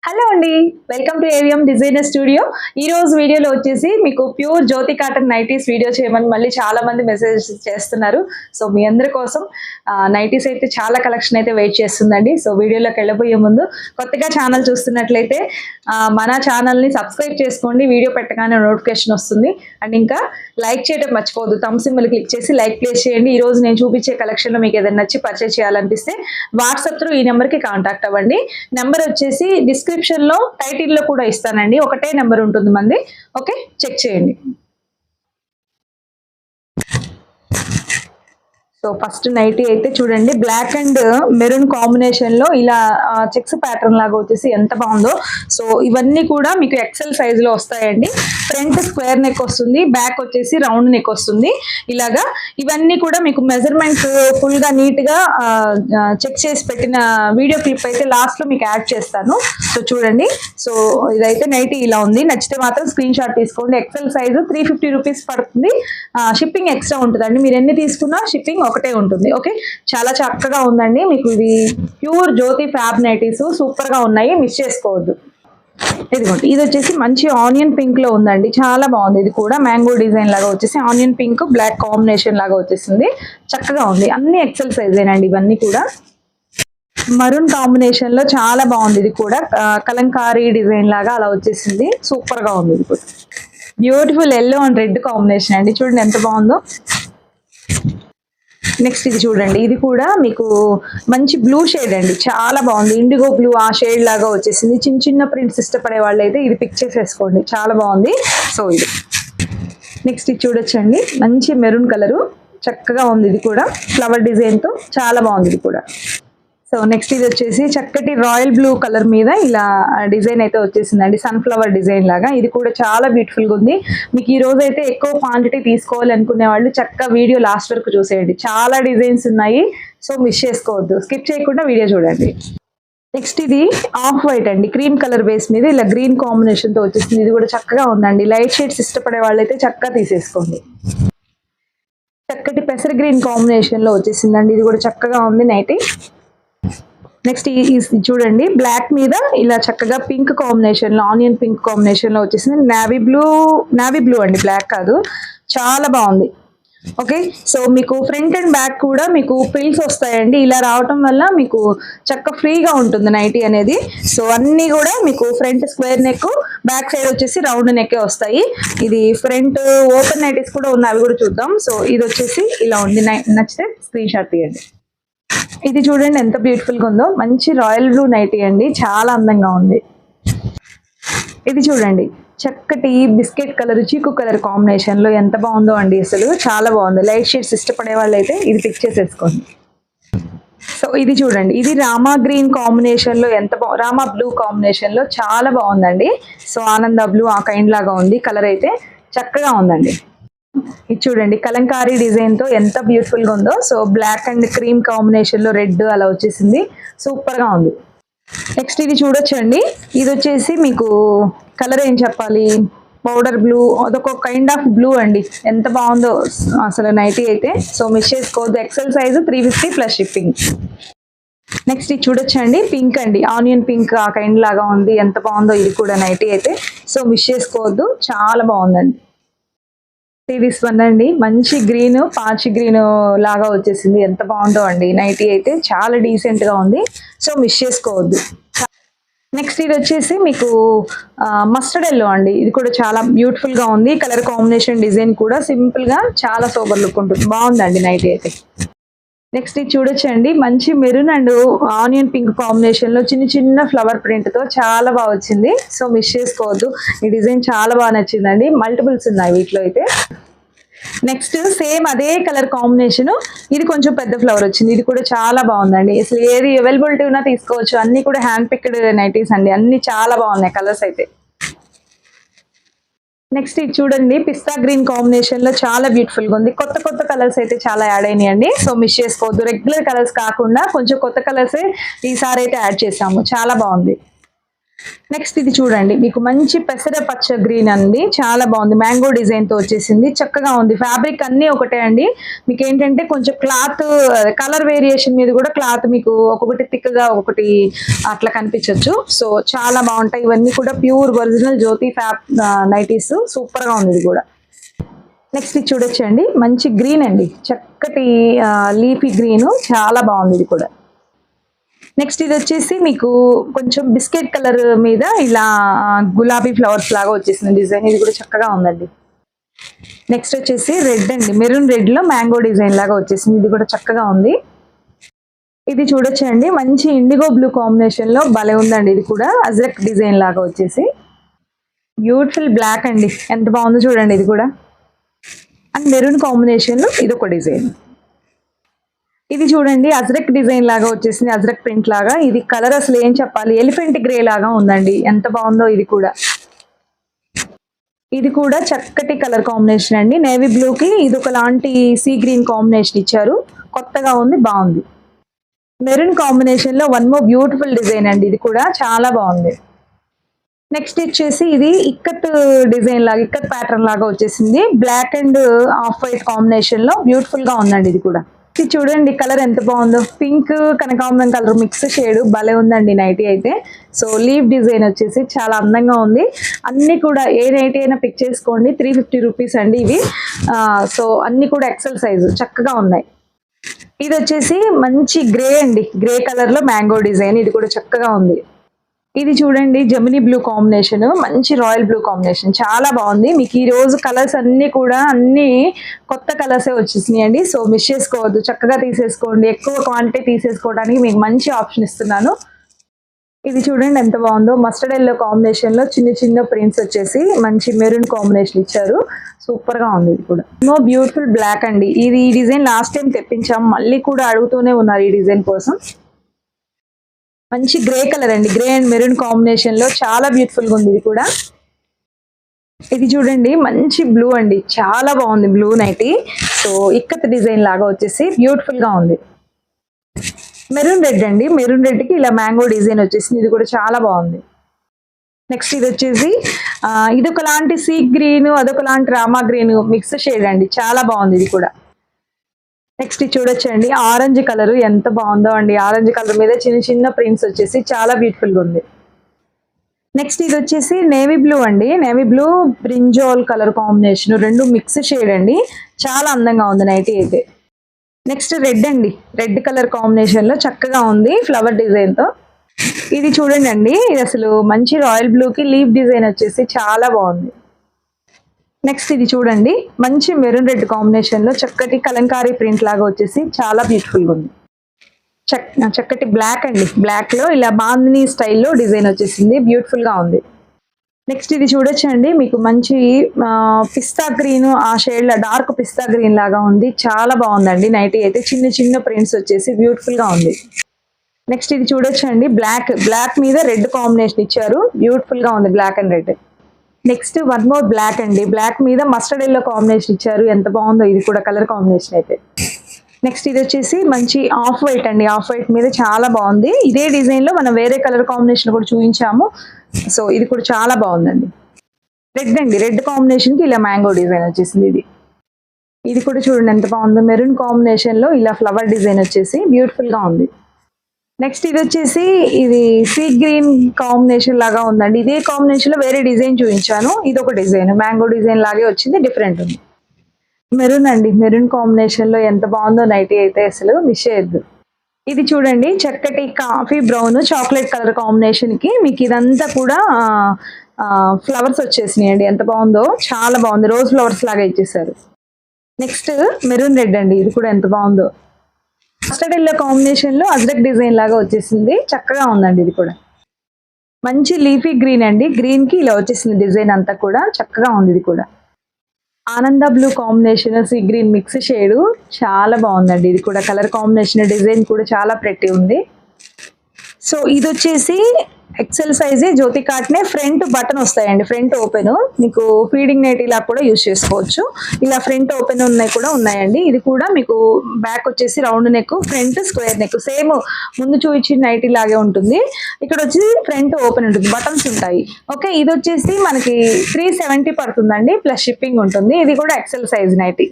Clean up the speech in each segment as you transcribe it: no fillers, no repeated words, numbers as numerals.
Hello అండి, welcome to AVM designer studio. ఈ రోజు వీడియోలో వచ్చేసి మీకు ప్యూర్ జ్యోతి కాటన్ నైటీస్ వీడియో చేయమని మళ్ళీ చాలా మంది మెసేజ్ చేస్తున్నారు. సో మీ అందరి కోసం నైటీస్ అయితే చాలా కలెక్షన్ అయితే వెయిట్ చేస్తుందండి. సో వీడియోలోకి వెళ్ళబోయే ముందు కొత్తగా ఛానల్ చూస్తున్నట్లయితే మన ఛానల్ని సబ్స్క్రైబ్ చేసుకోండి. వీడియో పెట్టగానే నోటిఫికేషన్ వస్తుంది. అండ్ ఇంకా లైక్ చేయడం మర్చిపోవద్దు. థమ్ సింబల్ క్లిక్ చేసి లైక్ ప్లేస్ చేయండి. ఈ రోజు నేను చూపించే కలెక్షన్లో మీకు ఏదైనా నచ్చి పర్చేస్ చేయాలనిపిస్తే వాట్సాప్ త్రూ ఈ నెంబర్కి కాంటాక్ట్ అవ్వండి. నెంబర్ వచ్చేసి డిస్క్రిప్షన్ లో టైటిల్ లో కూడా ఇస్తానండి. ఒకటే నెంబర్ ఉంటుంది మంది. ఓకే, చెక్ చేయండి. సో ఫస్ట్ నైటీ అయితే చూడండి, బ్లాక్ అండ్ మెరూన్ కాంబినేషన్ లో ఇలా చెక్స్ ప్యాటర్న్ లాగా వచ్చేసి ఎంత బాగుందో. సో ఇవన్నీ కూడా మీకు ఎక్సెల్ సైజ్ లో వస్తాయండి. ఫ్రంట్ స్క్వేర్ నెక్ వస్తుంది, బ్యాక్ వచ్చేసి రౌండ్ నెక్ వస్తుంది. ఇలాగా ఇవన్నీ కూడా మీకు మెజర్మెంట్స్ ఫుల్ గా నీట్ గా చెక్ చేసి పెట్టిన వీడియో క్లిప్ అయితే లాస్ట్ లో మీకు యాడ్ చేస్తాను. సో చూడండి. సో ఇదైతే నైటీ ఇలా ఉంది. నచ్చితే మాత్రం స్క్రీన్ షాట్ తీసుకోండి. ఎక్సెల్ సైజ్ 350 రూపీస్ పడుతుంది. షిప్పింగ్ ఎక్స్ట్రా ఉంటుందండి. మీరు ఎన్ని తీసుకున్నా షిప్పింగ్ ఒకటే ఉంటుంది. ఓకే, చాలా చక్కగా ఉందండి. మీకు ఇది ప్యూర్ జ్యోతి ఫ్యాబ్ నైటీస్ సూపర్ గా ఉన్నాయి, మిస్ చేసుకోవద్దు. ఇదిగోండి, ఇది వచ్చేసి మంచి ఆనియన్ పింక్ లో ఉందండి, చాలా బాగుంది. ఇది కూడా మ్యాంగో డిజైన్ లాగా వచ్చేసి ఆనియన్ పింక్ బ్లాక్ కాంబినేషన్ లాగా వచ్చేసింది. చక్కగా ఉంది. అన్ని ఎక్సెల్ సైజేనండి ఇవన్నీ కూడా. మరూన్ కాంబినేషన్ లో చాలా బాగుంది. ఇది కూడా కలంకారీ డిజైన్ లాగా అలా వచ్చేసింది. సూపర్ గా ఉంది. ఇది కూడా beautiful yellow and red combination అండి. చూడండి ఎంత బాగుందో. నెక్స్ట్ ఇది చూడండి, ఇది కూడా మీకు మంచి బ్లూ షేడ్ అండి, చాలా బాగుంది. ఇండిగో బ్లూ ఆ షేడ్ లాగా వచ్చేసింది. చిన్న చిన్న ప్రింట్స్ ఇష్టపడే వాళ్ళు అయితే ఇది పిక్ చేసేసుకోండి, చాలా బాగుంది. సో ఇది నెక్స్ట్ ఇది చూడొచ్చండి, మంచి మెరూన్ కలరు, చక్కగా ఉంది. ఇది కూడా ఫ్లవర్ డిజైన్ తో చాలా బాగుంది. ఇది కూడా. సో నెక్స్ట్ ఇది వచ్చేసి చక్కటి రాయల్ బ్లూ కలర్ మీద ఇలా డిజైన్ అయితే వచ్చేసిందండి, సన్ఫ్లవర్ డిజైన్ లాగా. ఇది కూడా చాలా బ్యూటిఫుల్ గా ఉంది. మీకు ఈ రోజు అయితే ఎక్కువ క్వాంటిటీ తీసుకోవాలి అనుకునే వాళ్ళు చక్కగా వీడియో లాస్ట్ వరకు చూసేయండి. చాలా డిజైన్స్ ఉన్నాయి, సో మిస్ చేసుకోవద్దు. స్కిప్ చేయకుండా వీడియో చూడండి. నెక్స్ట్ ఇది ఆఫ్ వైట్ అండి, క్రీమ్ కలర్ బేస్ మీద ఇలా గ్రీన్ కాంబినేషన్ తో వచ్చేసింది. ఇది కూడా చక్కగా ఉందండి. లైట్ షేడ్స్ ఇష్టపడే వాళ్ళైతే చక్కగా తీసేసుకోండి. చక్కటి పెసర గ్రీన్ కాంబినేషన్ లో వచ్చేసిందండి. ఇది కూడా చక్కగా ఉంది నైటీ. నెక్స్ట్ చూడండి, బ్లాక్ మీద ఇలా చక్కగా పింక్ కాంబినేషన్ లో, ఆనియన్ పింక్ కాంబినేషన్ లో వచ్చేసింది. నావీ బ్లూ అండి, బ్లాక్ కాదు. చాలా బాగుంది. ఓకే, సో మీకు ఫ్రంట్ అండ్ బ్యాక్ కూడా మీకు పిల్స్ వస్తాయండి. ఇలా రావటం వల్ల మీకు చక్క ఫ్రీగా ఉంటుంది నైటీ అనేది. సో అన్ని కూడా మీకు front square neck, back side వచ్చేసి రౌండ్ నెక్ వస్తాయి. ఇది ఫ్రంట్ ఓపెన్ నైటీస్ కూడా ఉన్నాయి, అవి కూడా చూద్దాం. సో ఇది వచ్చేసి ఇలా ఉంది. నచ్చితే స్క్రీన్ షాట్ తీయండి. ఇది చూడండి ఎంత బ్యూటిఫుల్ గా ఉందో. మంచి రాయల్ బ్లూ నైటీ అండి, చాలా అందంగా ఉంది. ఇది చూడండి, చక్కటి బిస్కెట్ కలర్ చీకు కలర్ కాంబినేషన్ లో ఎంత బాగుందో అండి. అసలు చాలా బాగుంది. లైట్ షేడ్స్ ఇష్టపడే వాళ్ళు అయితే ఇది పిక్ చేసేసుకోండి. సో ఇది చూడండి, ఇది రామా గ్రీన్ కాంబినేషన్ లో రామా బ్లూ కాంబినేషన్ లో చాలా బాగుందండి. సో ఆనంద బ్లూ ఆ కైండ్ లాగా ఉంది. కలర్ అయితే చక్కగా ఉందండి. ఇది చూడండి, కలంకారీ డిజైన్ తో ఎంత బ్యూటిఫుల్ గా ఉందో. So black and cream combination లో రెడ్ అలా వచ్చేసింది. సూపర్ గా ఉంది. నెక్స్ట్ ఇది చూడొచ్చండి, ఇది వచ్చేసి మీకు కలర్ ఏం చెప్పాలి, పౌడర్ బ్లూ, అదొక కైండ్ ఆఫ్ బ్లూ అండి. ఎంత బాగుందో అసలు నైటీ అయితే. సో మిస్ చేసుకోవద్దు. XL size 350 plus shipping. Next ఇది చూడొచ్చండి, పింక్ అండి, ఆనియన్ పింక్ ఆ కైండ్ లాగా ఉంది. ఎంత బాగుందో ఇది కూడా నైటీ అయితే. సో మిస్ చేసుకోవద్దు, చాలా బాగుందండి. దిస్ వన్ అండి, మంచి గ్రీన్, పాచి గ్రీన్ లాగా వచ్చేసింది. ఎంత బాగుందో అండి నైటీ అయితే, చాలా డీసెంట్ గా ఉంది. సో మిస్ చేసుకోవద్దు. నెక్స్ట్ ఇది వచ్చేసి మీకు మస్టర్డ్ ఎల్లో అండి. ఇది కూడా చాలా బ్యూటిఫుల్ గా ఉంది. కలర్ కాంబినేషన్ డిజైన్ కూడా సింపుల్ గా చాలా సూపర్ లుక్ ఉంటుంది. బాగుందండి నైటీ అయితే. నెక్స్ట్ ఇది చూడొచ్చండి, మంచి maroon and onion pink combination లో చిన్న చిన్న ఫ్లవర్ ప్రింట్ తో చాలా బాగా వచ్చింది. సో మిస్ చేసుకోవద్దు. ఈ డిజైన్ చాలా బాగా నచ్చిందండి. మల్టిపుల్స్ ఉన్నాయి వీటిలో అయితే. నెక్స్ట్ సేమ్ అదే కలర్ కాంబినేషన్, ఇది కొంచెం పెద్ద ఫ్లవర్ వచ్చింది. ఇది కూడా చాలా బాగుందండి. అసలు ఏది అవైలబిలిటీ ఉన్నా తీసుకోవచ్చు. అన్ని కూడా హ్యాండ్ పిక్డ్ నైటీస్ అండి. అన్ని చాలా బాగున్నాయి కలర్స్ అయితే. నెక్స్ట్ ఇది చూడండి, పిస్తా గ్రీన్ కాంబినేషన్ లో చాలా బ్యూటిఫుల్ గా ఉంది. కొత్త కొత్త కలర్స్ అయితే చాలా యాడ్ అయినాయండి. సో మిస్ చేసుకోవద్దు. రెగ్యులర్ కలర్స్ కాకుండా కొంచెం కొత్త కలర్స్ ఈసారి అయితే యాడ్ చేసాము. చాలా బాగుంది. నెక్స్ట్ ఇది చూడండి, మీకు మంచి పెసర పచ్చ గ్రీన్ అండి, చాలా బాగుంది. మ్యాంగో డిజైన్ తో వచ్చేసింది, చక్కగా ఉంది. ఫ్యాబ్రిక్ అన్ని ఒకటే అండి. మీకు ఏంటంటే కొంచెం క్లాత్ కలర్ వేరియేషన్ మీద కూడా క్లాత్ మీకు ఒక్కొక్కటి థిక్ గా ఒకటి అట్లా కనిపించవచ్చు. సో చాలా బాగుంటాయి. ఇవన్నీ కూడా ప్యూర్ ఒరిజినల్ జ్యోతి ఫ్యాబ్ నైటీస్, సూపర్ గా ఉంది ఇది కూడా. నెక్స్ట్ ఇది చూడొచ్చండి, మంచి గ్రీన్ అండి, చక్కటి లీఫీ గ్రీన్, చాలా బాగుంది ఇది కూడా. నెక్స్ట్ ఇది వచ్చేసి మీకు కొంచెం బిస్కెట్ కలర్ మీద ఇలా గులాబీ ఫ్లవర్స్ లాగా వచ్చేసింది డిజైన్, ఇది కూడా చక్కగా ఉందండి. నెక్స్ట్ వచ్చేసి రెడ్ అండి, మెరూన్ రెడ్ లో మ్యాంగో డిజైన్ లాగా వచ్చేసింది, ఇది కూడా చక్కగా ఉంది. ఇది చూడొచ్చండి, మంచి ఇండిగో బ్లూ కాంబినేషన్ లో భలే ఉందండి. ఇది కూడా అజ్రక్ డిజైన్ లాగా వచ్చేసి బ్యూటిఫుల్ బ్లాక్ అండి, ఎంత బాగుందో చూడండి. ఇది కూడా అండ్ మెరూన్ కాంబినేషన్ లో ఇది ఒక డిజైన్. ఇది చూడండి, అజ్రక్ డిజైన్ లాగా వచ్చేసింది, అజ్రక్ ప్రింట్ లాగా. ఇది కలర్ అసలు ఏం చెప్పాలి, ఎలిఫెంట్ గ్రే లాగా ఉందండి, ఎంత బాగుందో ఇది కూడా. ఇది కూడా చక్కటి కలర్ కాంబినేషన్ అండి, నేవీ బ్లూ కి ఇది ఒకలాంటి సీ గ్రీన్ కాంబినేషన్ ఇచ్చారు, కొత్తగా ఉంది, బాగుంది. మెరూన్ కాంబినేషన్ లో వన్ మోర్ బ్యూటిఫుల్ డిజైన్ అండి, ఇది కూడా చాలా బాగుంది. నెక్స్ట్ వచ్చేసి ఇది ఇక్కత్ డిజైన్ లాగా, ఇక్కత్ ప్యాటర్న్ లాగా వచ్చేసింది, black and off white combination లో బ్యూటిఫుల్ గా ఉందండి ఇది కూడా. ఇది చూడండి, కలర్ ఎంత బాగుందో, పింక్ కనకాంబరం కలర్ మిక్స్ షేడ్, భలే ఉందండి నైటీ అయితే. సో లీవ్ డిజైన్ వచ్చేసి చాలా అందంగా ఉంది. అన్ని కూడా ఏ నైటీ అయినా పిక్ చేసుకోండి, 350 రూపీస్ అండి ఇవి. సో అన్ని కూడా ఎక్సెల్ సైజు, చక్కగా ఉన్నాయి. ఇది వచ్చేసి మంచి గ్రే అండి, గ్రే కలర్ లో మ్యాంగో డిజైన్, ఇది కూడా చక్కగా ఉంది. ఇది చూడండి, జమినీ బ్లూ కాంబినేషన్, మంచి రాయల్ బ్లూ కాంబినేషన్, చాలా బాగుంది. మీకు ఈ రోజు కలర్స్ అన్ని కూడా అన్ని కొత్త కలర్సే వచ్చేసినాయి అండి. సో మిస్ చేసుకోవద్దు, చక్కగా తీసేసుకోండి. ఎక్కువ క్వాంటిటీ తీసేసుకోవడానికి మీకు మంచి ఆప్షన్ ఇస్తున్నాను. ఇది చూడండి ఎంత బాగుందో, మస్టర్డ్ ఎల్లో కాంబినేషన్ లో చిన్న చిన్న ప్రింట్స్ వచ్చేసి మంచి మెరూన్ కాంబినేషన్ ఇచ్చారు, సూపర్ గా ఉంది. ఇది కూడా నో బ్యూటిఫుల్ బ్లాక్ అండి. ఇది ఈ డిజైన్ లాస్ట్ టైం తెప్పించాం, మళ్ళీ కూడా అడుగుతూనే ఉన్నారు ఈ డిజైన్ కోసం. మంచి గ్రే కలర్ అండి, గ్రే అండ్ మెరూన్ కాంబినేషన్ లో చాలా బ్యూటిఫుల్ గా ఉంది ఇది కూడా. ఇది చూడండి, మంచి బ్లూ అండి, చాలా బాగుంది blue nightie. So ikat design లాగా వచ్చేసి బ్యూటిఫుల్ గా ఉంది. మెరూన్ రెడ్ అండి, మెరూన్ రెడ్ కి ఇలా మ్యాంగో డిజైన్ వచ్చేసింది, ఇది కూడా చాలా బాగుంది. నెక్స్ట్ ఇది వచ్చేసి ఇదొకలాంటి సీ గ్రీన్, అదొకలాంటి రామా గ్రీన్ మిక్స్ షేడ్ అండి, చాలా బాగుంది ఇది కూడా. నెక్స్ట్ చూడొచ్చండి, ఆరెంజ్ కలర్ ఎంత బాగుందో అండి, ఆరెంజ్ కలర్ మీద చిన్న చిన్న ప్రింట్స్ వచ్చేసి చాలా బ్యూటిఫుల్ గా ఉంది. నెక్స్ట్ ఇది వచ్చేసి నేవీ బ్లూ అండి, navy blue brinjal colour combination, రెండు మిక్స్ షేడ్ అండి, చాలా అందంగా ఉంది నైటీ అయితే. నెక్స్ట్ రెడ్ అండి, రెడ్ కలర్ కాంబినేషన్ లో చక్కగా ఉంది ఫ్లవర్ డిజైన్ తో. ఇది చూడండి అండి, ఇది అసలు మంచి రాయల్ బ్లూ కి లీఫ్ డిజైన్ వచ్చేసి చాలా బాగుంది. నెక్స్ట్ ఇది చూడండి, మంచి మెరూన్ రెడ్ కాంబినేషన్ లో చక్కటి కలంకారీ ప్రింట్ లాగా వచ్చేసి చాలా బ్యూటిఫుల్ గా ఉంది. చక్కటి బ్లాక్ అండి, బ్లాక్ లో ఇలా బాందిని స్టైల్లో డిజైన్ వచ్చేసింది, బ్యూటిఫుల్ గా ఉంది. నెక్స్ట్ ఇది చూడొచ్చండి, మీకు మంచి పిస్తా గ్రీన్, ఆ షేడ్ లో డార్క్ పిస్తా గ్రీన్ లాగా ఉంది, చాలా బాగుందండి నైటీ అయితే. చిన్న చిన్న ప్రింట్స్ వచ్చేసి బ్యూటిఫుల్ గా ఉంది. నెక్స్ట్ ఇది చూడొచ్చండి, బ్లాక్ మీద రెడ్ కాంబినేషన్ ఇచ్చారు, బ్యూటిఫుల్ గా ఉంది black and red. Next one more black అండి, బ్లాక్ మీద మస్టర్డ్ ఎల్లో కాంబినేషన్ ఇచ్చారు, ఎంత బాగుందో ఇది కూడా కలర్ కాంబినేషన్ అయితే. నెక్స్ట్ ఇది వచ్చేసి మంచి ఆఫ్ వైట్ అండి, ఆఫ్ వైట్ మీద చాలా బాగుంది. ఇదే డిజైన్ లో మనం వేరే కలర్ కాంబినేషన్ కూడా చూపించాము, సో ఇది కూడా చాలా బాగుందండి. రెడ్ అండి, రెడ్ కాంబినేషన్ కి ఇలా మ్యాంగో డిజైన్ వచ్చేసింది. ఇది కూడా చూడండి ఎంత బాగుందో, మెరూన్ కాంబినేషన్ లో ఇలా ఫ్లవర్ డిజైన్ వచ్చేసి బ్యూటిఫుల్ గా ఉంది. నెక్స్ట్ ఇది వచ్చేసి ఇది సీ గ్రీన్ కాంబినేషన్ లాగా ఉందండి, ఇదే కాంబినేషన్ లో వేరే డిజైన్ చూపించాను, ఇది ఒక డిజైన్ మ్యాంగో డిజైన్ లాగే వచ్చింది, డిఫరెంట్ ఉంది. మెరూన్ అండి, మెరూన్ కాంబినేషన్ లో ఎంత బాగుందో నైటీ అయితే, అసలు మిస్ చేయొద్దు. ఇది చూడండి, చక్కటి coffee brown chocolate colour combination కి మీకు ఇదంతా కూడా ఫ్లవర్స్ వచ్చేసినాయి అండి, ఎంత బాగుందో, చాలా బాగుంది, రోజ్ ఫ్లవర్స్ లాగా ఇచ్చేసారు. నెక్స్ట్ మెరూన్ రెడ్ అండి, ఇది కూడా ఎంత బాగుందో, మస్టర్డ్ ఎల్లో కాంబినేషన్ లో అజ్రక్ డిజైన్ లాగా వచ్చేసింది, చక్కగా ఉందండి. ఇది కూడా మంచి లీఫీ గ్రీన్ అండి, గ్రీన్ కి ఇలా వచ్చేసింది డిజైన్ అంతా కూడా, చక్కగా ఉంది. ఇది కూడా ఆనంద blue combination, sea green mix shade, చాలా బాగుందండి. ఇది కూడా కలర్ కాంబినేషన్, డిజైన్ కూడా చాలా ప్రెట్టి ఉంది. సో ఇది వచ్చేసి ఎక్సెల్ సైజే జ్యోతి కాటనే. ఫ్రంట్ బటన్ వస్తాయండి, ఫ్రంట్ ఓపెన్. మీకు ఫీడింగ్ నైట్ ఇలా కూడా యూజ్ చేసుకోవచ్చు. ఇలా ఫ్రంట్ ఓపెన్ ఉన్నాయి కూడా ఉన్నాయండి. ఇది కూడా మీకు బ్యాక్ వచ్చేసి round neck, front square neck. Same ముందు చూపించిన నైట్ లాగే ఉంటుంది. ఇక్కడ వచ్చి ఫ్రంట్ ఓపెన్ ఉంటుంది, బటన్స్ ఉంటాయి. ఓకే, ఇది వచ్చేసి మనకి 370 పడుతుందండి, ప్లస్ షిప్పింగ్ ఉంటుంది. ఇది కూడా ఎక్సెల్ సైజ్ నైటీ.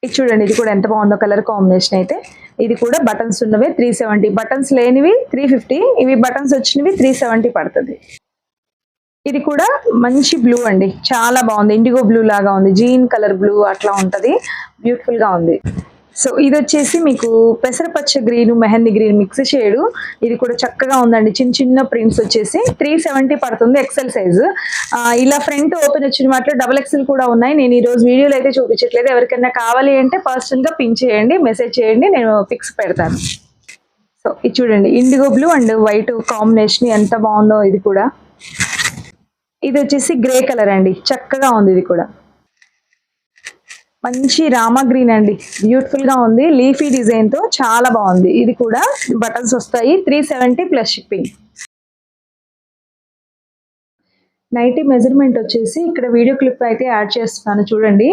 ఇది చూడండి, ఇది కూడా ఎంత బాగుందో కలర్ కాంబినేషన్ అయితే. ఇది కూడా బటన్స్ ఉన్నవి 370, బటన్స్ లేనివి 350, ఇవి బటన్స్ వచ్చినవి 370 పడుతుంది. ఇది కూడా మంచి బ్లూ అండి, చాలా బాగుంది. ఇండిగో బ్లూ లాగా ఉంది, జీన్ కలర్ బ్లూ అట్లా ఉంటది, బ్యూటిఫుల్ గా ఉంది. సో ఇది వచ్చేసి మీకు పెసరపచ్చ green, mehndi green mix shade. ఇది కూడా చక్కగా ఉందండి, చిన్న చిన్న ప్రింట్స్ వచ్చేసి 370 పడుతుంది, ఎక్సెల్ సైజ్. ఇలా ఫ్రంట్ ఓపెన్ వచ్చిన వాటిలో డబుల్ ఎక్సెల్ కూడా ఉన్నాయి. నేను ఈ రోజు వీడియోలో అయితే చూపించట్లేదు. ఎవరికైనా కావాలి అంటే పర్సనల్ గా పిన్ చేయండి, మెసేజ్ చేయండి, నేను పిక్స్ పెడతాను. సో ఇది చూడండి, IndiGo blue and white combination ఎంత బాగుందో. ఇది కూడా, ఇది వచ్చేసి గ్రే కలర్ అండి, చక్కగా ఉంది. ఇది కూడా మంచి రామా గ్రీన్ అండి, బ్యూటిఫుల్ గా ఉంది, లీఫీ డిజైన్ తో చాలా బాగుంది. ఇది కూడా బటన్స్ వస్తాయి, 370 ప్లస్ షిప్పింగ్. నైటీ మెజర్మెంట్ వచ్చేసి ఇక్కడ వీడియో క్లిప్ అయితే యాడ్ చేస్తున్నాను చూడండి.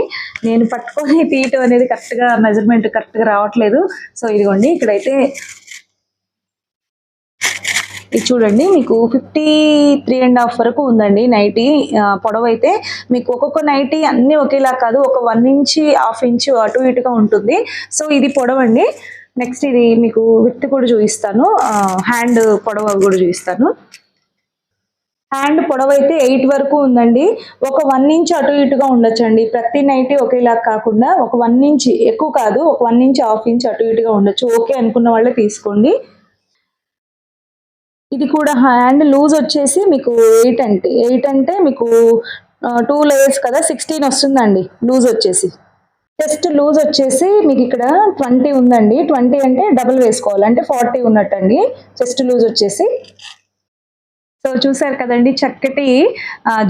నేను పట్టుకొని తీయటం అనేది కరెక్ట్గా మెజర్మెంట్ కరెక్ట్గా రావట్లేదు. సో ఇదిగోండి, ఇక్కడైతే ఇది చూడండి, మీకు 53.5 వరకు ఉందండి నైటీ పొడవు అయితే. మీకు ఒక్కొక్క నైటీ అన్ని ఒకేలా కాదు, ఒక 1 ఇంచ్ 1/2 ఇంచ్ అటు ఇటుగా ఉంటుంది. సో ఇది పొడవు అండి. నెక్స్ట్ ఇది మీకు విత్ కూడా చూపిస్తాను, హ్యాండ్ పొడవు కూడా చూపిస్తాను. హ్యాండ్ పొడవు అయితే 8 వరకు ఉందండి. ఒక 1 ఇంచ్ అటు ఇటుగా ఉండొచ్చండి. ప్రతి నైటీ ఒకేలా కాకుండా ఒక 1 ఇంచ్, ఎక్కువ కాదు, ఒక 1 ఇంచ్ 1/2 ఇంచ్ అటు ఇటుగా ఉండొచ్చు. ఓకే అనుకున్న వాళ్ళే తీసుకోండి. ఇది కూడా హ్యాండ్ లూజ్ వచ్చేసి మీకు 8 అంటే మీకు 2 లేయర్స్ కదా, 16 వస్తుందండి లూజ్ వచ్చేసి. చెస్ట్ లూజ్ వచ్చేసి మీకు ఇక్కడ 20 ఉందండి. 20 అంటే డబుల్ వేసుకోవాలి, అంటే 40 ఉన్నట్టండి చెస్ట్ లూజ్ వచ్చేసి. సో చూసారు కదండి, చక్కటి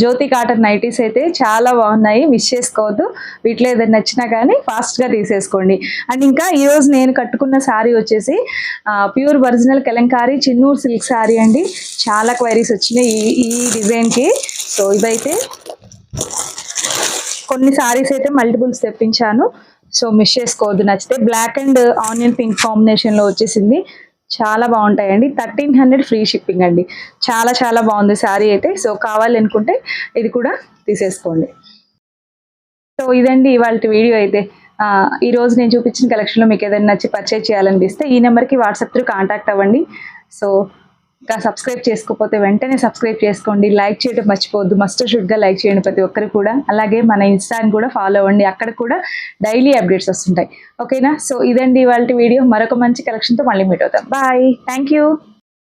జ్యోతి కాటన్ నైటీస్ అయితే చాలా బాగున్నాయి. మిస్ చేసుకోవద్దు. వీటిలో ఏదైనా నచ్చినా కానీ ఫాస్ట్గా తీసేసుకోండి. అండ్ ఇంకా ఈరోజు నేను కట్టుకున్న శారీ వచ్చేసి pure original Kalamkari Chinnur silk sari అండి. చాలా క్వైరీస్ వచ్చినాయి ఈ డిజైన్కి. సో ఇదైతే కొన్ని శారీస్ అయితే మల్టిపుల్స్ తెప్పించాను. సో మిస్ చేసుకోవద్దు. నచ్చితే బ్లాక్ అండ్ ఆనియన్ పింక్ కాంబినేషన్లో వచ్చేసింది, చాలా బాగుంటాయండి. 1300 ఫ్రీ షిప్పింగ్ అండి. చాలా చాలా బాగుంది శారీ అయితే. సో కావాలి అనుకుంటే ఇది కూడా తీసేసుకోండి. సో ఇదండి ఇవాళ వీడియో అయితే. ఈరోజు నేను చూపించిన కలెక్షన్లో మీకు ఏదైనా నచ్చి పర్చేజ్ చేయాలనిపిస్తే ఈ నెంబర్కి వాట్సాప్ త్రూ కాంటాక్ట్ అవ్వండి. సో ఇంకా సబ్స్క్రైబ్ చేసుకోకపోతే వెంటనే సబ్స్క్రైబ్ చేసుకోండి. లైక్ చేయడం మర్చిపోవద్దు, మస్ట్ షుడ్గా లైక్ చేయండి ప్రతి ఒక్కరు కూడా. అలాగే మన ఇన్స్టాని కూడా ఫాలో అవ్వండి, అక్కడ కూడా డైలీ అప్డేట్స్ వస్తుంటాయి. ఓకేనా? సో ఇదండి ఇవాళ వీడియో. మరొక మంచి కలెక్షన్తో మళ్ళీ మీట్ అవుతాం. Bye, thank you.